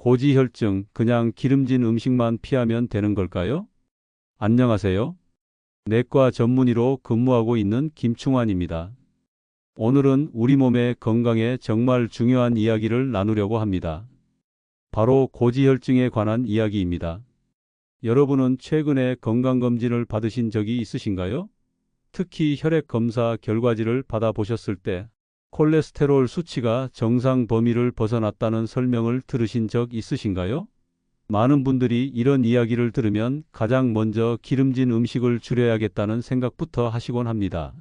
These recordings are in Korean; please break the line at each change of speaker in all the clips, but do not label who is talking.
고지혈증, 그냥 기름진 음식만 피하면 되는 걸까요? 안녕하세요. 내과 전문의로 근무하고 있는 김충환입니다. 오늘은 우리 몸의 건강에 정말 중요한 이야기를 나누려고 합니다. 바로 고지혈증에 관한 이야기입니다. 여러분은 최근에 건강검진을 받으신 적이 있으신가요? 특히 혈액검사 결과지를 받아보셨을 때 콜레스테롤 수치가 정상 범위를 벗어났다는 설명을 들으신 적 있으신가요? 많은 분들이 이런 이야기를 들으면 가장 먼저 기름진 음식을 줄여야겠다는 생각부터 하시곤 합니다.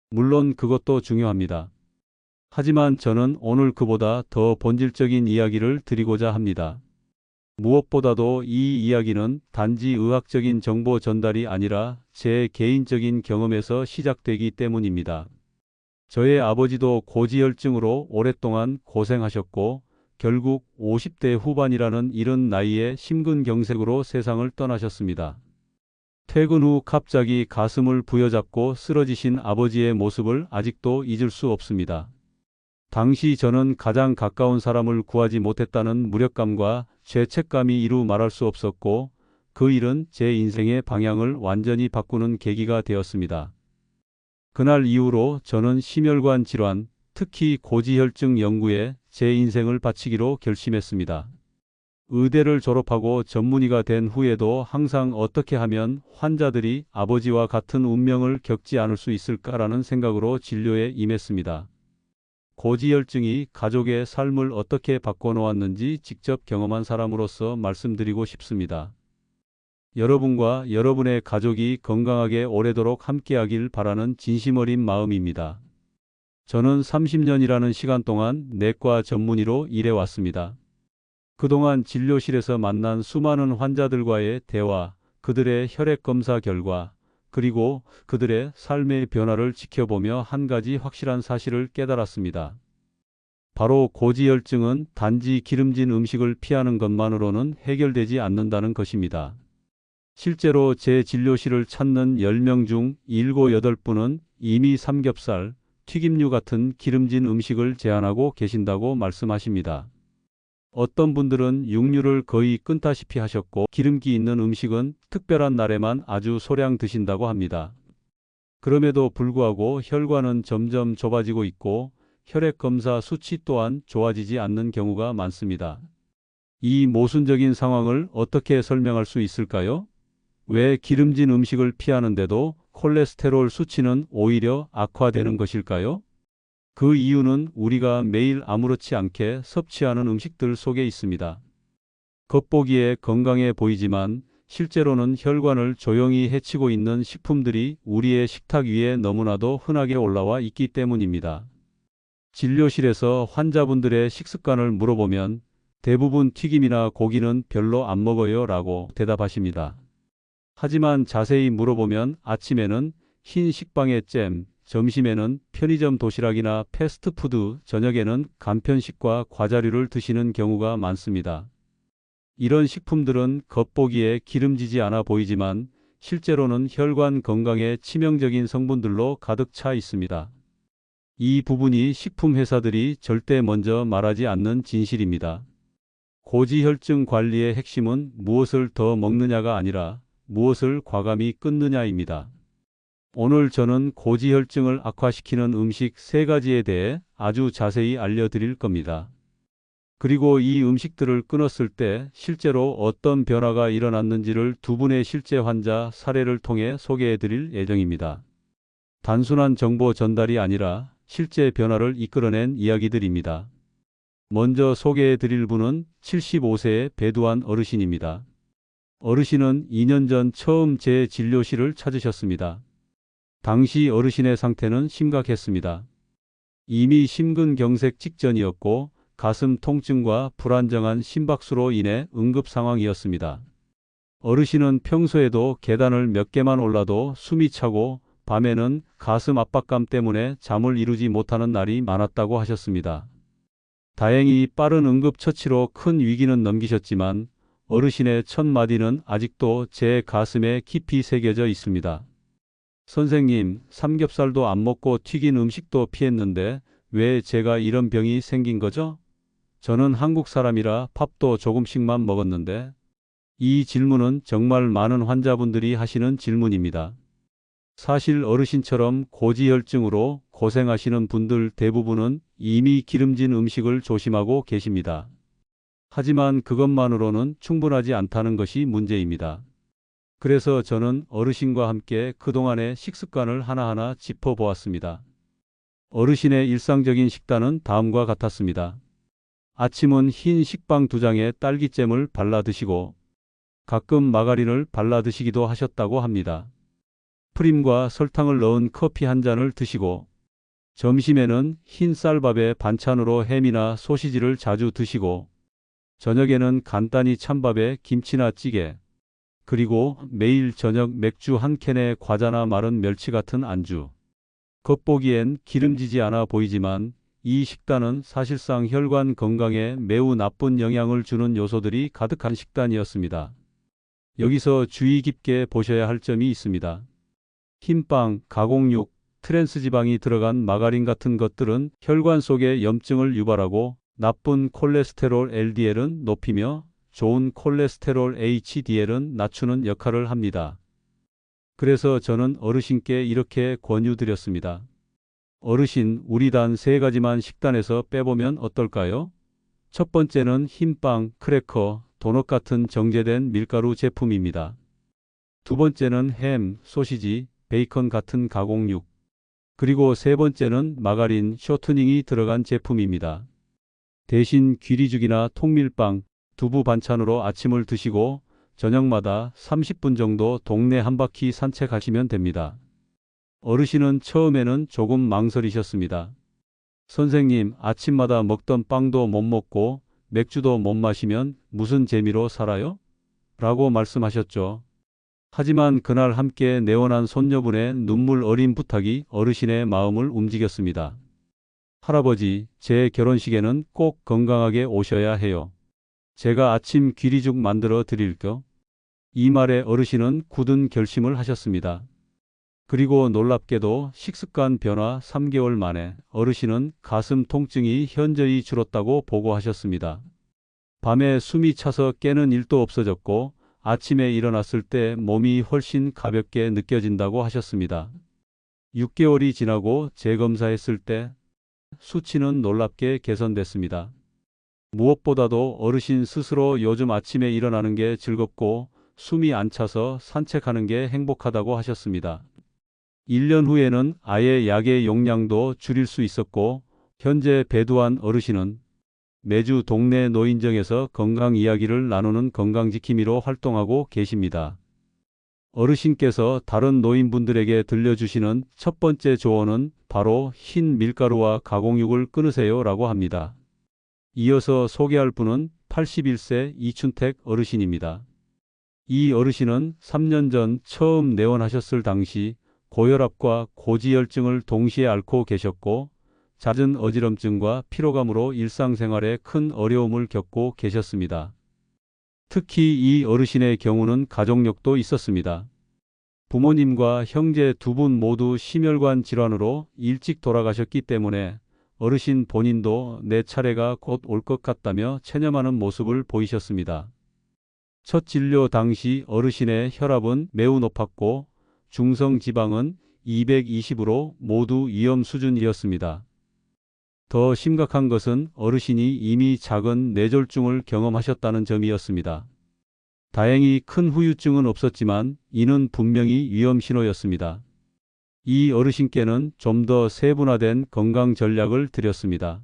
물론 그것도 중요합니다. 하지만 저는 오늘 그보다 더 본질적인 이야기를 드리고자 합니다. 무엇보다도 이 이야기는 단지 의학적인 정보 전달이 아니라 제 개인적인 경험에서 시작되기 때문입니다. 저의 아버지도 고지혈증으로 오랫동안 고생하셨고 결국 50대 후반이라는 이른 나이에 심근경색으로 세상을 떠나셨습니다. 퇴근 후 갑자기 가슴을 부여잡고 쓰러지신 아버지의 모습을 아직도 잊을 수 없습니다. 당시 저는 가장 가까운 사람을 구하지 못했다는 무력감과 죄책감이 이루 말할 수 없었고 그 일은 제 인생의 방향을 완전히 바꾸는 계기가 되었습니다. 그날 이후로 저는 심혈관 질환, 특히 고지혈증 연구에 제 인생을 바치기로 결심했습니다. 의대를 졸업하고 전문의가 된 후에도 항상 어떻게 하면 환자들이 아버지와 같은 운명을 겪지 않을 수 있을까라는 생각으로 진료에 임했습니다. 고지혈증이 가족의 삶을 어떻게 바꿔놓았는지 직접 경험한 사람으로서 말씀드리고 싶습니다. 여러분과 여러분의 가족이 건강하게 오래도록 함께하길 바라는 진심 어린 마음입니다. 저는 30년이라는 시간 동안 내과 전문의로 일해왔습니다. 그동안 진료실에서 만난 수많은 환자들과의 대화, 그들의 혈액검사 결과, 그리고 그들의 삶의 변화를 지켜보며 한 가지 확실한 사실을 깨달았습니다. 바로 고지혈증은 단지 기름진 음식을 피하는 것만으로는 해결되지 않는다는 것입니다. 실제로 제 진료실을 찾는 10명 중 7, 8분은 이미 삼겹살, 튀김류 같은 기름진 음식을 제한하고 계신다고 말씀하십니다. 어떤 분들은 육류를 거의 끊다시피 하셨고 기름기 있는 음식은 특별한 날에만 아주 소량 드신다고 합니다. 그럼에도 불구하고 혈관은 점점 좁아지고 있고 혈액검사 수치 또한 좋아지지 않는 경우가 많습니다. 이 모순적인 상황을 어떻게 설명할 수 있을까요? 왜 기름진 음식을 피하는데도 콜레스테롤 수치는 오히려 악화되는 것일까요? 그 이유는 우리가 매일 아무렇지 않게 섭취하는 음식들 속에 있습니다. 겉보기에 건강해 보이지만 실제로는 혈관을 조용히 해치고 있는 식품들이 우리의 식탁 위에 너무나도 흔하게 올라와 있기 때문입니다. 진료실에서 환자분들의 식습관을 물어보면 대부분 튀김이나 고기는 별로 안 먹어요 라고 대답하십니다. 하지만 자세히 물어보면 아침에는 흰 식빵에 잼, 점심에는 편의점 도시락이나 패스트푸드, 저녁에는 간편식과 과자류를 드시는 경우가 많습니다. 이런 식품들은 겉보기에 기름지지 않아 보이지만 실제로는 혈관 건강에 치명적인 성분들로 가득 차 있습니다. 이 부분이 식품 회사들이 절대 먼저 말하지 않는 진실입니다. 고지혈증 관리의 핵심은 무엇을 더 먹느냐가 아니라 무엇을 과감히 끊느냐입니다. 오늘 저는 고지혈증을 악화시키는 음식 3가지에 대해 아주 자세히 알려드릴 겁니다. 그리고 이 음식들을 끊었을 때 실제로 어떤 변화가 일어났는지를 2분의 실제 환자 사례를 통해 소개해드릴 예정입니다. 단순한 정보 전달이 아니라 실제 변화를 이끌어낸 이야기들입니다. 먼저 소개해드릴 분은 75세의 배두환 어르신입니다. 어르신은 2년 전 처음 제 진료실을 찾으셨습니다. 당시 어르신의 상태는 심각했습니다. 이미 심근경색 직전이었고 가슴 통증과 불안정한 심박수로 인해 응급 상황이었습니다. 어르신은 평소에도 계단을 몇 개만 올라도 숨이 차고 밤에는 가슴 압박감 때문에 잠을 이루지 못하는 날이 많았다고 하셨습니다. 다행히 빠른 응급처치로 큰 위기는 넘기셨지만 어르신의 첫 마디는 아직도 제 가슴에 깊이 새겨져 있습니다. 선생님, 삼겹살도 안 먹고 튀긴 음식도 피했는데 왜 제가 이런 병이 생긴 거죠? 저는 한국 사람이라 밥도 조금씩만 먹었는데 이 질문은 정말 많은 환자분들이 하시는 질문입니다. 사실 어르신처럼 고지혈증으로 고생하시는 분들 대부분은 이미 기름진 음식을 조심하고 계십니다. 하지만 그것만으로는 충분하지 않다는 것이 문제입니다. 그래서 저는 어르신과 함께 그동안의 식습관을 하나하나 짚어보았습니다. 어르신의 일상적인 식단은 다음과 같았습니다. 아침은 흰 식빵 2장에 딸기잼을 발라 드시고 가끔 마가린을 발라 드시기도 하셨다고 합니다. 프림과 설탕을 넣은 커피 한 잔을 드시고 점심에는 흰 쌀밥에 반찬으로 햄이나 소시지를 자주 드시고 저녁에는 간단히 찬밥에 김치나 찌개 그리고 매일 저녁 맥주 한 캔에 과자나 마른 멸치 같은 안주. 겉보기엔 기름지지 않아 보이지만 이 식단은 사실상 혈관 건강에 매우 나쁜 영향을 주는 요소들이 가득한 식단이었습니다. 여기서 주의 깊게 보셔야 할 점이 있습니다. 흰빵, 가공육, 트랜스지방이 들어간 마가린 같은 것들은 혈관 속의 염증을 유발하고 나쁜 콜레스테롤 LDL은 높이며 좋은 콜레스테롤 HDL은 낮추는 역할을 합니다. 그래서 저는 어르신께 이렇게 권유드렸습니다. 어르신, 우리 단 3가지만 식단에서 빼보면 어떨까요? 첫 번째는 흰빵, 크래커, 도넛 같은 정제된 밀가루 제품입니다. 두 번째는 햄, 소시지, 베이컨 같은 가공육. 그리고 세 번째는 마가린, 쇼트닝이 들어간 제품입니다. 대신 귀리죽이나 통밀빵, 두부 반찬으로 아침을 드시고 저녁마다 30분 정도 동네 한 바퀴 산책하시면 됩니다. 어르신은 처음에는 조금 망설이셨습니다. 선생님, 아침마다 먹던 빵도 못 먹고 맥주도 못 마시면 무슨 재미로 살아요? 라고 말씀하셨죠. 하지만 그날 함께 내원한 손녀분의 눈물 어린 부탁이 어르신의 마음을 움직였습니다. 할아버지, 제 결혼식에는 꼭 건강하게 오셔야 해요. 제가 아침 귀리죽 만들어 드릴게요. 이 말에 어르신은 굳은 결심을 하셨습니다. 그리고 놀랍게도 식습관 변화 3개월 만에 어르신은 가슴 통증이 현저히 줄었다고 보고하셨습니다. 밤에 숨이 차서 깨는 일도 없어졌고 아침에 일어났을 때 몸이 훨씬 가볍게 느껴진다고 하셨습니다. 6개월이 지나고 재검사했을 때 수치는 놀랍게 개선됐습니다. 무엇보다도 어르신 스스로 요즘 아침에 일어나는 게 즐겁고 숨이 안 차서 산책하는 게 행복하다고 하셨습니다. 1년 후에는 아예 약의 용량도 줄일 수 있었고 현재 배두한 어르신은 매주 동네 노인정에서 건강 이야기를 나누는 건강지킴이로 활동하고 계십니다. 어르신께서 다른 노인분들에게 들려주시는 첫 번째 조언은 바로 흰 밀가루와 가공육을 끊으세요 라고 합니다. 이어서 소개할 분은 81세 이춘택 어르신입니다. 이 어르신은 3년 전 처음 내원하셨을 당시 고혈압과 고지혈증을 동시에 앓고 계셨고 잦은 어지럼증과 피로감으로 일상생활에 큰 어려움을 겪고 계셨습니다. 특히 이 어르신의 경우는 가족력도 있었습니다. 부모님과 형제 2분 모두 심혈관 질환으로 일찍 돌아가셨기 때문에 어르신 본인도 내 차례가 곧 올 것 같다며 체념하는 모습을 보이셨습니다. 첫 진료 당시 어르신의 혈압은 매우 높았고 중성 지방은 220으로 모두 위험 수준이었습니다. 더 심각한 것은 어르신이 이미 작은 뇌졸중을 경험하셨다는 점이었습니다. 다행히 큰 후유증은 없었지만 이는 분명히 위험 신호였습니다. 이 어르신께는 좀 더 세분화된 건강 전략을 드렸습니다.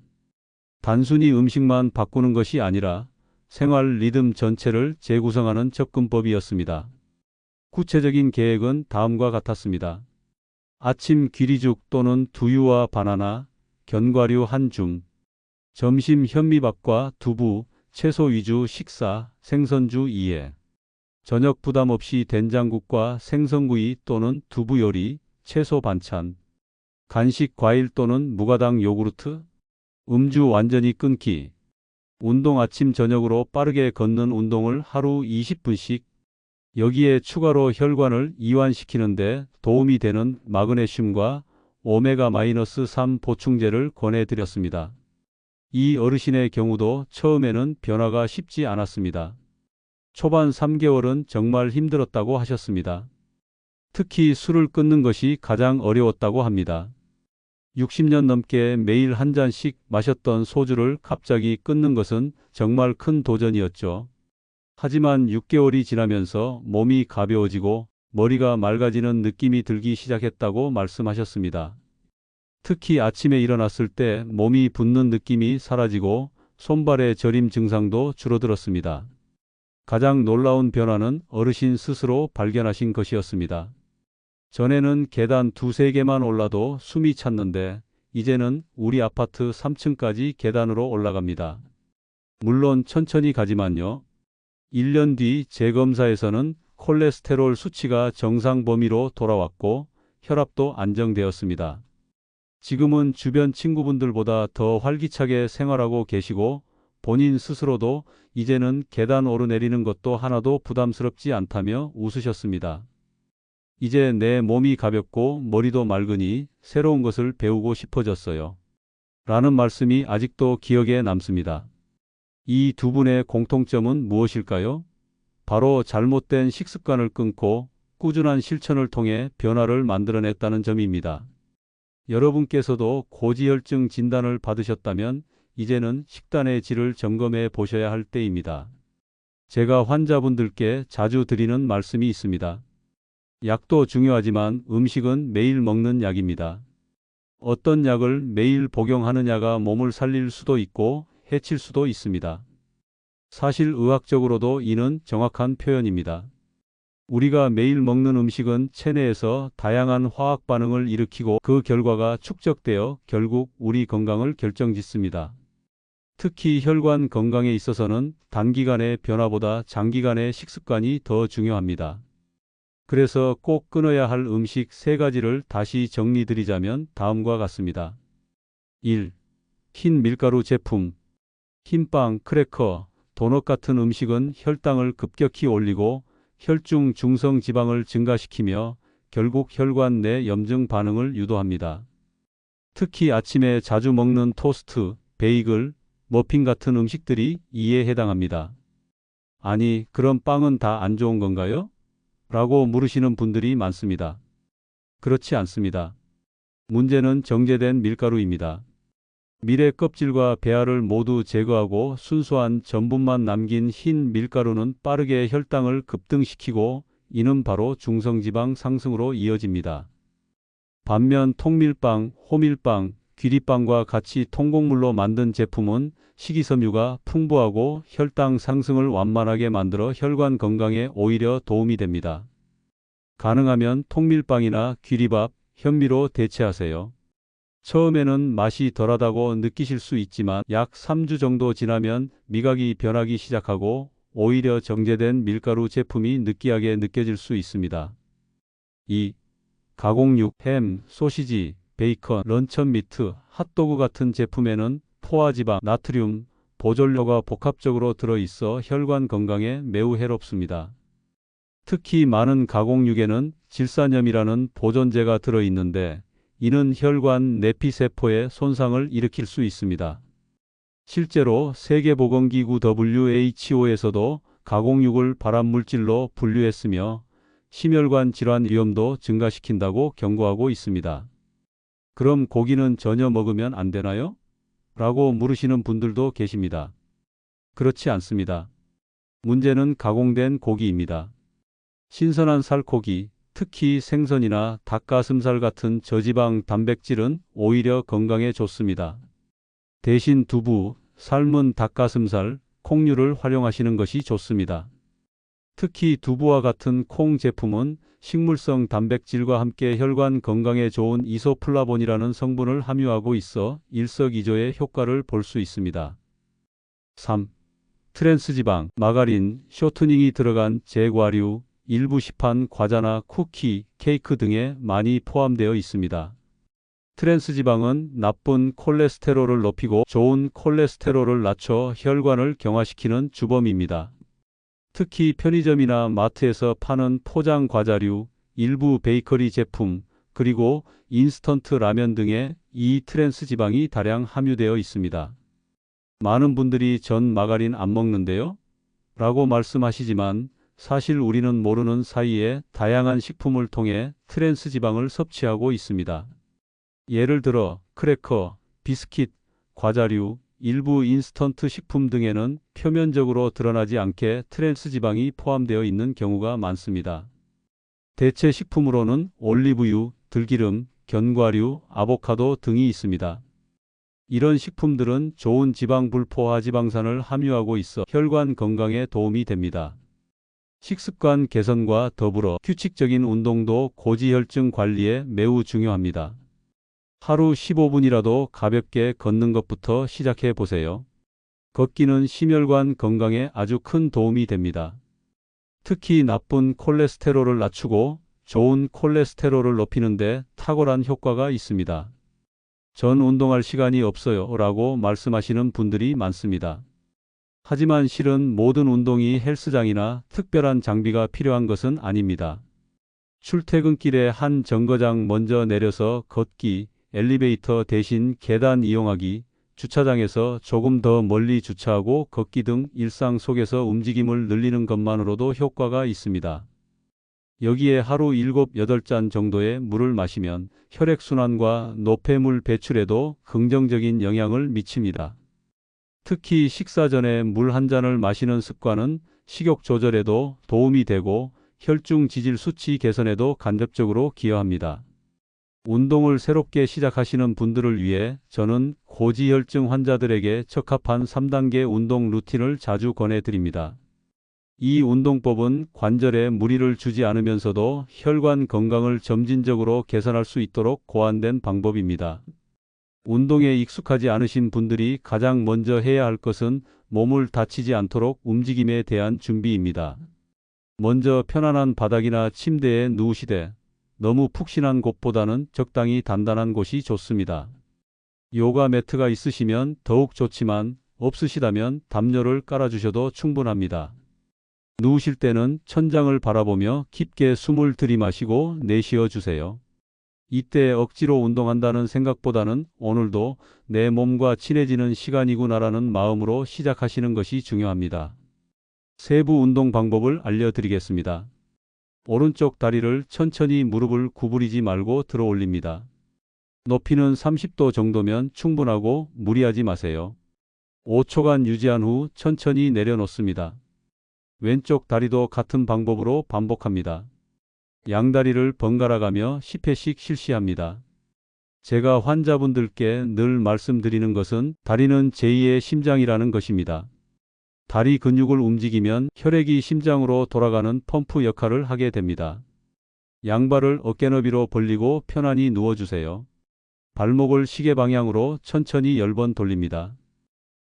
단순히 음식만 바꾸는 것이 아니라 생활 리듬 전체를 재구성하는 접근법이었습니다. 구체적인 계획은 다음과 같았습니다. 아침 귀리죽 또는 두유와 바나나, 견과류 한 줌, 점심 현미밥과 두부, 채소 위주 식사, 생선주 2회, 저녁 부담 없이 된장국과 생선구이 또는 두부 요리, 채소 반찬, 간식 과일 또는 무가당 요구르트, 음주 완전히 끊기, 운동 아침 저녁으로 빠르게 걷는 운동을 하루 20분씩, 여기에 추가로 혈관을 이완시키는 데 도움이 되는 마그네슘과 오메가-3 보충제를 권해드렸습니다. 이 어르신의 경우도 처음에는 변화가 쉽지 않았습니다. 초반 3개월은 정말 힘들었다고 하셨습니다. 특히 술을 끊는 것이 가장 어려웠다고 합니다. 60년 넘게 매일 한 잔씩 마셨던 소주를 갑자기 끊는 것은 정말 큰 도전이었죠. 하지만 6개월이 지나면서 몸이 가벼워지고 머리가 맑아지는 느낌이 들기 시작했다고 말씀하셨습니다. 특히 아침에 일어났을 때 몸이 붓는 느낌이 사라지고 손발의 저림 증상도 줄어들었습니다. 가장 놀라운 변화는 어르신 스스로 발견하신 것이었습니다. 전에는 계단 두세 개만 올라도 숨이 찼는데 이제는 우리 아파트 3층까지 계단으로 올라갑니다. 물론 천천히 가지만요. 1년 뒤 재검사에서는 콜레스테롤 수치가 정상 범위로 돌아왔고 혈압도 안정되었습니다. 지금은 주변 친구분들보다 더 활기차게 생활하고 계시고 본인 스스로도 이제는 계단 오르내리는 것도 하나도 부담스럽지 않다며 웃으셨습니다. 이제 내 몸이 가볍고 머리도 맑으니 새로운 것을 배우고 싶어졌어요. 라는 말씀이 아직도 기억에 남습니다. 이 두 분의 공통점은 무엇일까요? 바로 잘못된 식습관을 끊고 꾸준한 실천을 통해 변화를 만들어냈다는 점입니다. 여러분께서도 고지혈증 진단을 받으셨다면 이제는 식단의 질을 점검해 보셔야 할 때입니다. 제가 환자분들께 자주 드리는 말씀이 있습니다. 약도 중요하지만 음식은 매일 먹는 약입니다. 어떤 약을 매일 복용하느냐가 몸을 살릴 수도 있고 해칠 수도 있습니다. 사실 의학적으로도 이는 정확한 표현입니다. 우리가 매일 먹는 음식은 체내에서 다양한 화학 반응을 일으키고 그 결과가 축적되어 결국 우리 건강을 결정짓습니다. 특히 혈관 건강에 있어서는 단기간의 변화보다 장기간의 식습관이 더 중요합니다. 그래서 꼭 끊어야 할 음식 3가지를 다시 정리드리자면 다음과 같습니다. 1. 흰 밀가루 제품. 흰빵, 크래커, 도넛 같은 음식은 혈당을 급격히 올리고 혈중 중성 지방을 증가시키며 결국 혈관 내 염증 반응을 유도합니다. 특히 아침에 자주 먹는 토스트, 베이글, 머핀 같은 음식들이 이에 해당합니다. 아니, 그럼 빵은 다 안 좋은 건가요? 라고 물으시는 분들이 많습니다. 그렇지 않습니다. 문제는 정제된 밀가루입니다. 밀의 껍질과 배알을 모두 제거하고 순수한 전분만 남긴 흰 밀가루는 빠르게 혈당을 급등시키고 이는 바로 중성지방 상승으로 이어집니다. 반면 통밀빵, 호밀빵, 귀리빵과 같이 통곡물로 만든 제품은 식이섬유가 풍부하고 혈당 상승을 완만하게 만들어 혈관 건강에 오히려 도움이 됩니다. 가능하면 통밀빵이나 귀리밥, 현미로 대체하세요. 처음에는 맛이 덜하다고 느끼실 수 있지만 약 3주 정도 지나면 미각이 변하기 시작하고 오히려 정제된 밀가루 제품이 느끼하게 느껴질 수 있습니다. 2. 가공육, 햄, 소시지, 베이컨, 런천미트, 핫도그 같은 제품에는 포화지방, 나트륨, 보존료가 복합적으로 들어있어 혈관 건강에 매우 해롭습니다. 특히 많은 가공육에는 질산염이라는 보존제가 들어있는데 이는 혈관 내피세포에 손상을 일으킬 수 있습니다. 실제로 세계보건기구 WHO에서도 가공육을 발암물질로 분류했으며 심혈관 질환 위험도 증가시킨다고 경고하고 있습니다. 그럼 고기는 전혀 먹으면 안 되나요? 라고 물으시는 분들도 계십니다. 그렇지 않습니다. 문제는 가공된 고기입니다. 신선한 살코기, 특히 생선이나 닭가슴살 같은 저지방 단백질은 오히려 건강에 좋습니다. 대신 두부, 삶은 닭가슴살, 콩류를 활용하시는 것이 좋습니다. 특히 두부와 같은 콩 제품은 식물성 단백질과 함께 혈관 건강에 좋은 이소플라본이라는 성분을 함유하고 있어 일석이조의 효과를 볼 수 있습니다. 3. 트랜스지방, 마가린, 쇼트닝이 들어간 제과류, 일부 시판 과자나 쿠키, 케이크 등에 많이 포함되어 있습니다. 트랜스지방은 나쁜 콜레스테롤을 높이고 좋은 콜레스테롤을 낮춰 혈관을 경화시키는 주범입니다. 특히 편의점이나 마트에서 파는 포장 과자류, 일부 베이커리 제품, 그리고 인스턴트 라면 등에 이 트랜스지방이 다량 함유되어 있습니다. 많은 분들이 전 마가린 안 먹는데요? 라고 말씀하시지만 사실 우리는 모르는 사이에 다양한 식품을 통해 트랜스 지방을 섭취하고 있습니다. 예를 들어 크래커, 비스킷, 과자류, 일부 인스턴트 식품 등에는 표면적으로 드러나지 않게 트랜스 지방이 포함되어 있는 경우가 많습니다. 대체 식품으로는 올리브유, 들기름, 견과류, 아보카도 등이 있습니다. 이런 식품들은 좋은 지방 불포화 지방산을 함유하고 있어 혈관 건강에 도움이 됩니다. 식습관 개선과 더불어 규칙적인 운동도 고지혈증 관리에 매우 중요합니다. 하루 15분이라도 가볍게 걷는 것부터 시작해 보세요. 걷기는 심혈관 건강에 아주 큰 도움이 됩니다. 특히 나쁜 콜레스테롤을 낮추고 좋은 콜레스테롤을 높이는 데 탁월한 효과가 있습니다. 전 운동할 시간이 없어요 라고 말씀하시는 분들이 많습니다. 하지만 실은 모든 운동이 헬스장이나 특별한 장비가 필요한 것은 아닙니다. 출퇴근길에 한 정거장 먼저 내려서 걷기, 엘리베이터 대신 계단 이용하기, 주차장에서 조금 더 멀리 주차하고 걷기 등 일상 속에서 움직임을 늘리는 것만으로도 효과가 있습니다. 여기에 하루 7, 8잔 정도의 물을 마시면 혈액순환과 노폐물 배출에도 긍정적인 영향을 미칩니다. 특히 식사 전에 물 한 잔을 마시는 습관은 식욕 조절에도 도움이 되고 혈중 지질 수치 개선에도 간접적으로 기여합니다. 운동을 새롭게 시작하시는 분들을 위해 저는 고지혈증 환자들에게 적합한 3단계 운동 루틴을 자주 권해드립니다. 이 운동법은 관절에 무리를 주지 않으면서도 혈관 건강을 점진적으로 개선할 수 있도록 고안된 방법입니다. 운동에 익숙하지 않으신 분들이 가장 먼저 해야 할 것은 몸을 다치지 않도록 움직임에 대한 준비입니다. 먼저 편안한 바닥이나 침대에 누우시되 너무 푹신한 곳보다는 적당히 단단한 곳이 좋습니다. 요가 매트가 있으시면 더욱 좋지만 없으시다면 담요를 깔아주셔도 충분합니다. 누우실 때는 천장을 바라보며 깊게 숨을 들이마시고 내쉬어 주세요. 이때 억지로 운동한다는 생각보다는 오늘도 내 몸과 친해지는 시간이구나라는 마음으로 시작하시는 것이 중요합니다. 세부 운동 방법을 알려드리겠습니다. 오른쪽 다리를 천천히 무릎을 구부리지 말고 들어 올립니다. 높이는 30도 정도면 충분하고 무리하지 마세요. 5초간 유지한 후 천천히 내려놓습니다. 왼쪽 다리도 같은 방법으로 반복합니다. 양다리를 번갈아 가며 10회씩 실시합니다. 제가 환자분들께 늘 말씀드리는 것은 다리는 제2의 심장이라는 것입니다. 다리 근육을 움직이면 혈액이 심장으로 돌아가는 펌프 역할을 하게 됩니다. 양발을 어깨 너비로 벌리고 편안히 누워주세요. 발목을 시계 방향으로 천천히 10번 돌립니다.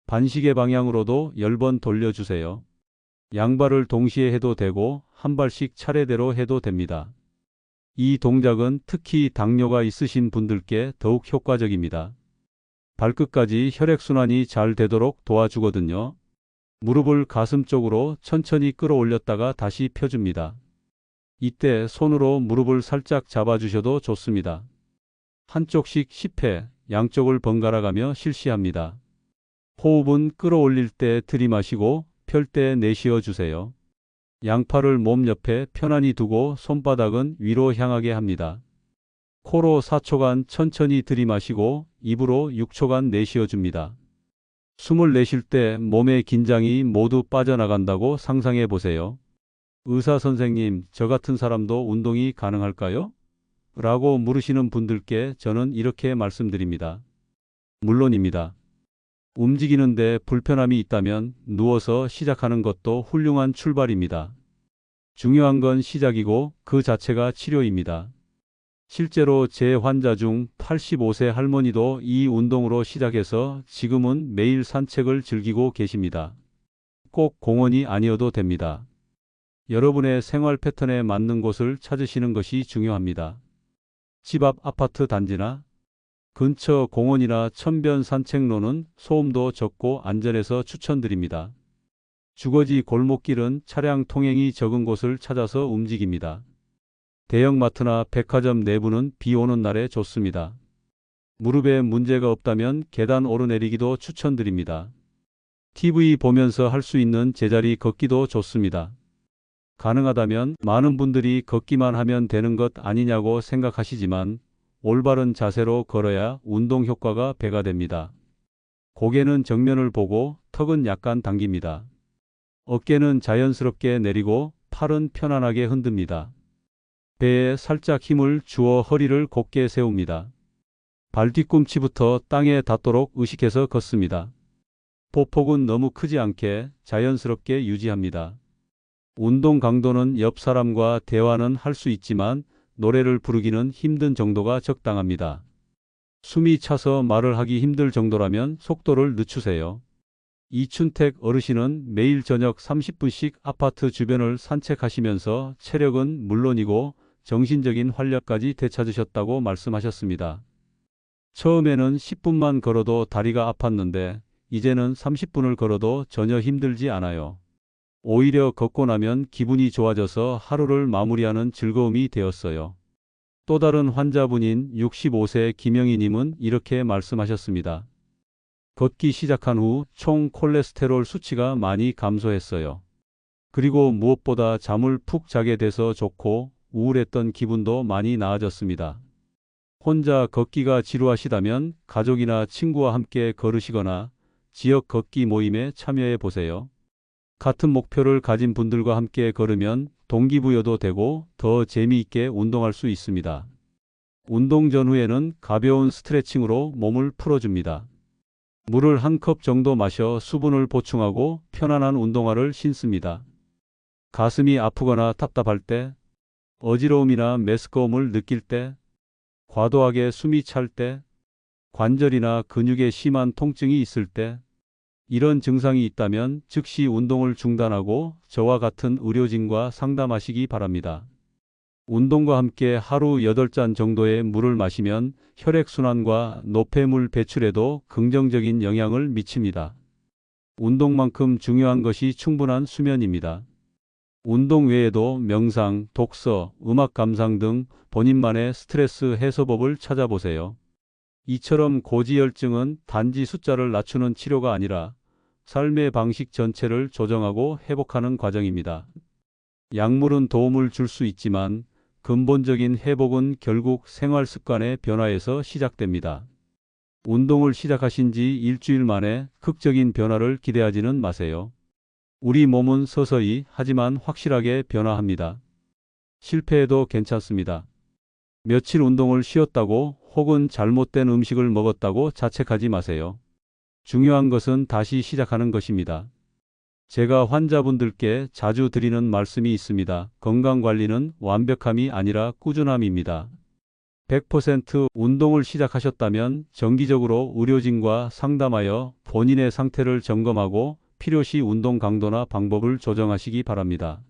반시계 방향으로도 10번 돌려주세요. 양발을 동시에 해도 되고 한 발씩 차례대로 해도 됩니다. 이 동작은 특히 당뇨가 있으신 분들께 더욱 효과적입니다. 발끝까지 혈액순환이 잘 되도록 도와주거든요. 무릎을 가슴 쪽으로 천천히 끌어올렸다가 다시 펴줍니다. 이때 손으로 무릎을 살짝 잡아주셔도 좋습니다. 한쪽씩 10회, 양쪽을 번갈아 가며 실시합니다. 호흡은 끌어올릴 때 들이마시고 펼 때 내쉬어 주세요. 양팔을 몸 옆에 편안히 두고 손바닥은 위로 향하게 합니다. 코로 4초간 천천히 들이마시고 입으로 6초간 내쉬어 줍니다. 숨을 내쉴 때 몸의 긴장이 모두 빠져나간다고 상상해 보세요. 의사 선생님, 저 같은 사람도 운동이 가능할까요? 라고 물으시는 분들께 저는 이렇게 말씀드립니다. 물론입니다. 움직이는데 불편함이 있다면 누워서 시작하는 것도 훌륭한 출발입니다. 중요한 건 시작이고 그 자체가 치료입니다. 실제로 제 환자 중 85세 할머니도 이 운동으로 시작해서 지금은 매일 산책을 즐기고 계십니다. 꼭 공원이 아니어도 됩니다. 여러분의 생활 패턴에 맞는 곳을 찾으시는 것이 중요합니다. 집 앞 아파트 단지나 근처 공원이나 천변 산책로는 소음도 적고 안전해서 추천드립니다. 주거지 골목길은 차량 통행이 적은 곳을 찾아서 움직입니다. 대형마트나 백화점 내부는 비 오는 날에 좋습니다. 무릎에 문제가 없다면 계단 오르내리기도 추천드립니다. TV 보면서 할 수 있는 제자리 걷기도 좋습니다. 가능하다면 많은 분들이 걷기만 하면 되는 것 아니냐고 생각하시지만 올바른 자세로 걸어야 운동 효과가 배가 됩니다. 고개는 정면을 보고 턱은 약간 당깁니다. 어깨는 자연스럽게 내리고 팔은 편안하게 흔듭니다. 배에 살짝 힘을 주어 허리를 곧게 세웁니다. 발 뒤꿈치부터 땅에 닿도록 의식해서 걷습니다. 보폭은 너무 크지 않게 자연스럽게 유지합니다. 운동 강도는 옆 사람과 대화는 할 수 있지만 노래를 부르기는 힘든 정도가 적당합니다. 숨이 차서 말을 하기 힘들 정도라면 속도를 늦추세요. 이춘택 어르신은 매일 저녁 30분씩 아파트 주변을 산책하시면서 체력은 물론이고 정신적인 활력까지 되찾으셨다고 말씀하셨습니다. 처음에는 10분만 걸어도 다리가 아팠는데 이제는 30분을 걸어도 전혀 힘들지 않아요. 오히려 걷고 나면 기분이 좋아져서 하루를 마무리하는 즐거움이 되었어요. 또 다른 환자분인 65세 김영희님은 이렇게 말씀하셨습니다. 걷기 시작한 후 총 콜레스테롤 수치가 많이 감소했어요. 그리고 무엇보다 잠을 푹 자게 돼서 좋고 우울했던 기분도 많이 나아졌습니다. 혼자 걷기가 지루하시다면 가족이나 친구와 함께 걸으시거나 지역 걷기 모임에 참여해 보세요. 같은 목표를 가진 분들과 함께 걸으면 동기부여도 되고 더 재미있게 운동할 수 있습니다. 운동 전후에는 가벼운 스트레칭으로 몸을 풀어줍니다. 물을 한 컵 정도 마셔 수분을 보충하고 편안한 운동화를 신습니다. 가슴이 아프거나 답답할 때, 어지러움이나 메스꺼움을 느낄 때, 과도하게 숨이 찰 때, 관절이나 근육에 심한 통증이 있을 때, 이런 증상이 있다면 즉시 운동을 중단하고 저와 같은 의료진과 상담하시기 바랍니다. 운동과 함께 하루 8잔 정도의 물을 마시면 혈액순환과 노폐물 배출에도 긍정적인 영향을 미칩니다. 운동만큼 중요한 것이 충분한 수면입니다. 운동 외에도 명상, 독서, 음악 감상 등 본인만의 스트레스 해소법을 찾아보세요. 이처럼 고지혈증은 단지 숫자를 낮추는 치료가 아니라 삶의 방식 전체를 조정하고 회복하는 과정입니다. 약물은 도움을 줄 수 있지만 근본적인 회복은 결국 생활 습관의 변화에서 시작됩니다. 운동을 시작하신 지 일주일 만에 극적인 변화를 기대하지는 마세요. 우리 몸은 서서히 하지만 확실하게 변화합니다. 실패해도 괜찮습니다. 며칠 운동을 쉬었다고 혹은 잘못된 음식을 먹었다고 자책하지 마세요. 중요한 것은 다시 시작하는 것입니다. 제가 환자분들께 자주 드리는 말씀이 있습니다. 건강관리는 완벽함이 아니라 꾸준함입니다. 100% 운동을 시작하셨다면 정기적으로 의료진과 상담하여 본인의 상태를 점검하고 필요시 운동 강도나 방법을 조정하시기 바랍니다.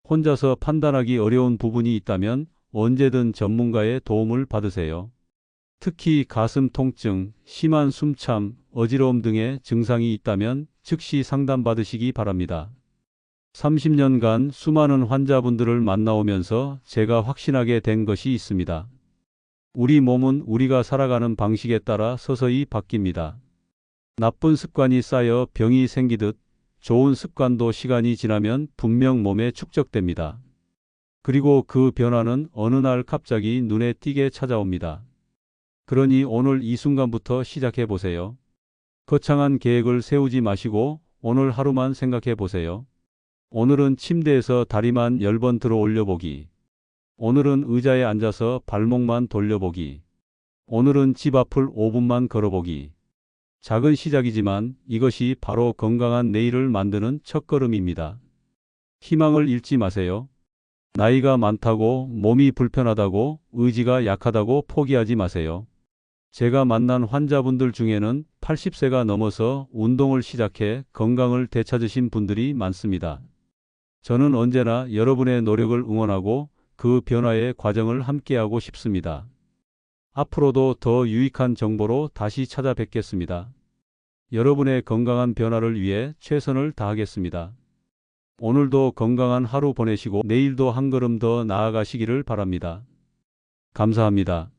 혼자서 판단하기 어려운 부분이 있다면 언제든 전문가의 도움을 받으세요. 특히 가슴 통증, 심한 숨참, 어지러움 등의 증상이 있다면 즉시 상담받으시기 바랍니다. 30년간 수많은 환자분들을 만나오면서 제가 확신하게 된 것이 있습니다. 우리 몸은 우리가 살아가는 방식에 따라 서서히 바뀝니다. 나쁜 습관이 쌓여 병이 생기듯 좋은 습관도 시간이 지나면 분명 몸에 축적됩니다. 그리고 그 변화는 어느 날 갑자기 눈에 띄게 찾아옵니다. 그러니 오늘 이 순간부터 시작해 보세요. 거창한 계획을 세우지 마시고 오늘 하루만 생각해 보세요. 오늘은 침대에서 다리만 10번 들어 올려보기. 오늘은 의자에 앉아서 발목만 돌려보기. 오늘은 집 앞을 5분만 걸어보기. 작은 시작이지만 이것이 바로 건강한 내일을 만드는 첫걸음입니다. 희망을 잃지 마세요. 나이가 많다고, 몸이 불편하다고, 의지가 약하다고 포기하지 마세요. 제가 만난 환자분들 중에는 80세가 넘어서 운동을 시작해 건강을 되찾으신 분들이 많습니다. 저는 언제나 여러분의 노력을 응원하고 그 변화의 과정을 함께하고 싶습니다. 앞으로도 더 유익한 정보로 다시 찾아뵙겠습니다. 여러분의 건강한 변화를 위해 최선을 다하겠습니다. 오늘도 건강한 하루 보내시고 내일도 한 걸음 더 나아가시기를 바랍니다. 감사합니다.